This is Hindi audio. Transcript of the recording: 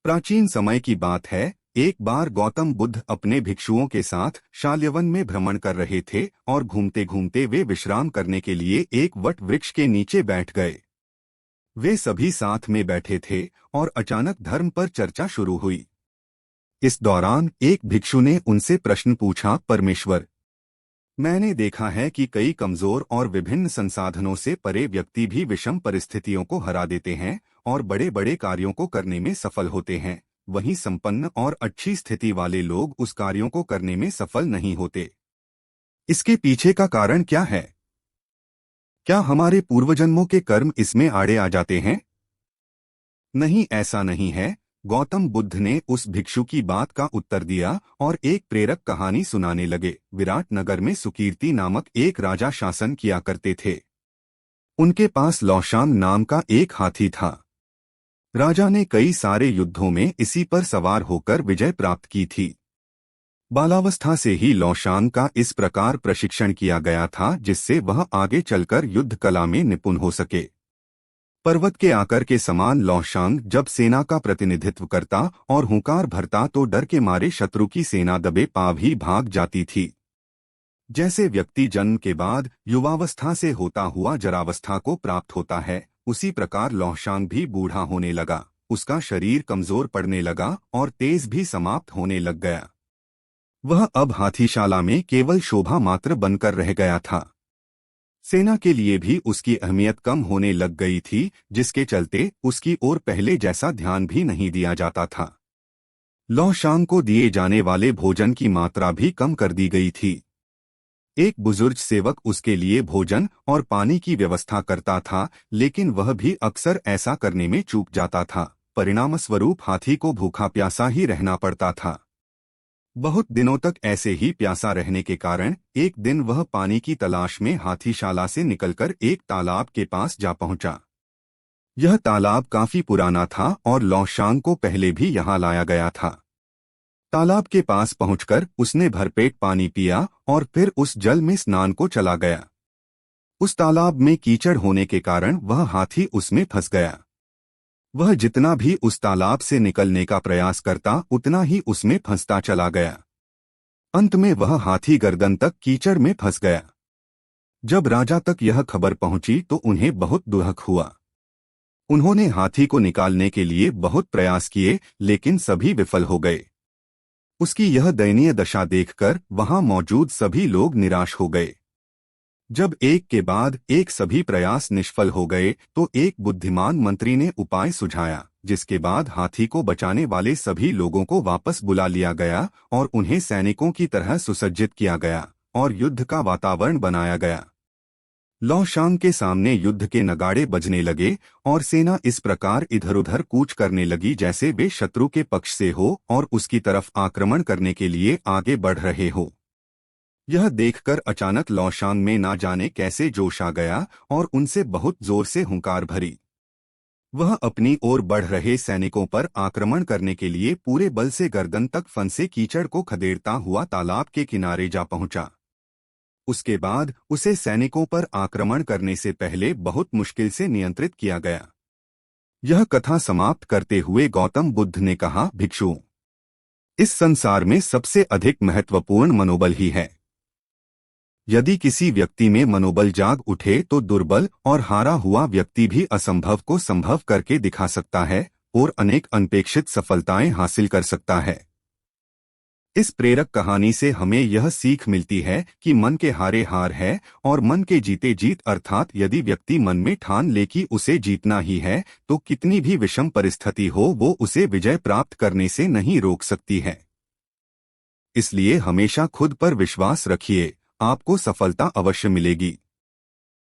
प्राचीन समय की बात है। एक बार गौतम बुद्ध अपने भिक्षुओं के साथ शाल्यवन में भ्रमण कर रहे थे और घूमते घूमते वे विश्राम करने के लिए एक वट वृक्ष के नीचे बैठ गए। वे सभी साथ में बैठे थे और अचानक धर्म पर चर्चा शुरू हुई। इस दौरान एक भिक्षु ने उनसे प्रश्न पूछा, परमेश्वर, मैंने देखा है कि कई कमजोर और विभिन्न संसाधनों से परे व्यक्ति भी विषम परिस्थितियों को हरा देते हैं और बड़े बड़े कार्यों को करने में सफल होते हैं। वहीं संपन्न और अच्छी स्थिति वाले लोग उस कार्यों को करने में सफल नहीं होते। इसके पीछे का कारण क्या है? क्या हमारे पूर्वजन्मों के कर्म इसमें आड़े आ जाते हैं? नहीं, ऐसा नहीं है। गौतम बुद्ध ने उस भिक्षु की बात का उत्तर दिया और एक प्रेरक कहानी सुनाने लगे। विराट नगर में सुकीर्ति नामक एक राजा शासन किया करते थे। उनके पास लौशान नाम का एक हाथी था। राजा ने कई सारे युद्धों में इसी पर सवार होकर विजय प्राप्त की थी। बालावस्था से ही लौशान का इस प्रकार प्रशिक्षण किया गया था जिससे वह आगे चलकर युद्ध कला में निपुण हो सके। पर्वत के आकर के समान लौशांग जब सेना का प्रतिनिधित्व करता और हुंकार भरता तो डर के मारे शत्रु की सेना दबे पांव ही भाग जाती थी। जैसे व्यक्ति जन्म के बाद युवावस्था से होता हुआ जरावस्था को प्राप्त होता है, उसी प्रकार लौशांग भी बूढ़ा होने लगा। उसका शरीर कमजोर पड़ने लगा और तेज भी समाप्त होने लग गया। वह अब हाथीशाला में केवल शोभा मात्र बनकर रह गया था। सेना के लिए भी उसकी अहमियत कम होने लग गई थी, जिसके चलते उसकी ओर पहले जैसा ध्यान भी नहीं दिया जाता था। लौशांग को दिए जाने वाले भोजन की मात्रा भी कम कर दी गई थी। एक बुजुर्ग सेवक उसके लिए भोजन और पानी की व्यवस्था करता था, लेकिन वह भी अक्सर ऐसा करने में चूक जाता था। परिणामस्वरूप हाथी को भूखा प्यासा ही रहना पड़ता था। बहुत दिनों तक ऐसे ही प्यासा रहने के कारण एक दिन वह पानी की तलाश में हाथीशाला से निकलकर एक तालाब के पास जा पहुंचा। यह तालाब काफी पुराना था और लौशांग को पहले भी यहां लाया गया था। तालाब के पास पहुंचकर उसने भरपेट पानी पिया और फिर उस जल में स्नान को चला गया। उस तालाब में कीचड़ होने के कारण वह हाथी उसमें फंस गया। वह जितना भी उस तालाब से निकलने का प्रयास करता उतना ही उसमें फंसता चला गया। अंत में वह हाथी गर्दन तक कीचड़ में फंस गया। जब राजा तक यह खबर पहुंची तो उन्हें बहुत दुख हुआ। उन्होंने हाथी को निकालने के लिए बहुत प्रयास किए, लेकिन सभी विफल हो गए। उसकी यह दयनीय दशा देखकर वहां मौजूद सभी लोग निराश हो गए। जब एक के बाद एक सभी प्रयास निष्फल हो गए तो एक बुद्धिमान मंत्री ने उपाय सुझाया, जिसके बाद हाथी को बचाने वाले सभी लोगों को वापस बुला लिया गया और उन्हें सैनिकों की तरह सुसज्जित किया गया और युद्ध का वातावरण बनाया गया। लौशांग के सामने युद्ध के नगाड़े बजने लगे और सेना इस प्रकार इधर उधर कूच करने लगी जैसे वे शत्रु के पक्ष से हो और उसकी तरफ आक्रमण करने के लिए आगे बढ़ रहे हो। यह देखकर अचानक लौशांग में ना जाने कैसे जोश आ गया और उनसे बहुत जोर से हुंकार भरी। वह अपनी ओर बढ़ रहे सैनिकों पर आक्रमण करने के लिए पूरे बल से गर्दन तक फंसे कीचड़ को खदेड़ता हुआ तालाब के किनारे जा पहुंचा। उसके बाद उसे सैनिकों पर आक्रमण करने से पहले बहुत मुश्किल से नियंत्रित किया गया। यह कथा समाप्त करते हुए गौतम बुद्ध ने कहा, भिक्षु, इस संसार में सबसे अधिक महत्वपूर्ण मनोबल ही है। यदि किसी व्यक्ति में मनोबल जाग उठे तो दुर्बल और हारा हुआ व्यक्ति भी असंभव को संभव करके दिखा सकता है और अनेक अनपेक्षित सफलताएं हासिल कर सकता है। इस प्रेरक कहानी से हमें यह सीख मिलती है कि मन के हारे हार है और मन के जीते जीत, अर्थात यदि व्यक्ति मन में ठान ले कि उसे जीतना ही है तो कितनी भी विषम परिस्थिति हो वो उसे विजय प्राप्त करने से नहीं रोक सकती है। इसलिए हमेशा खुद पर विश्वास रखिए, आपको सफलता अवश्य मिलेगी।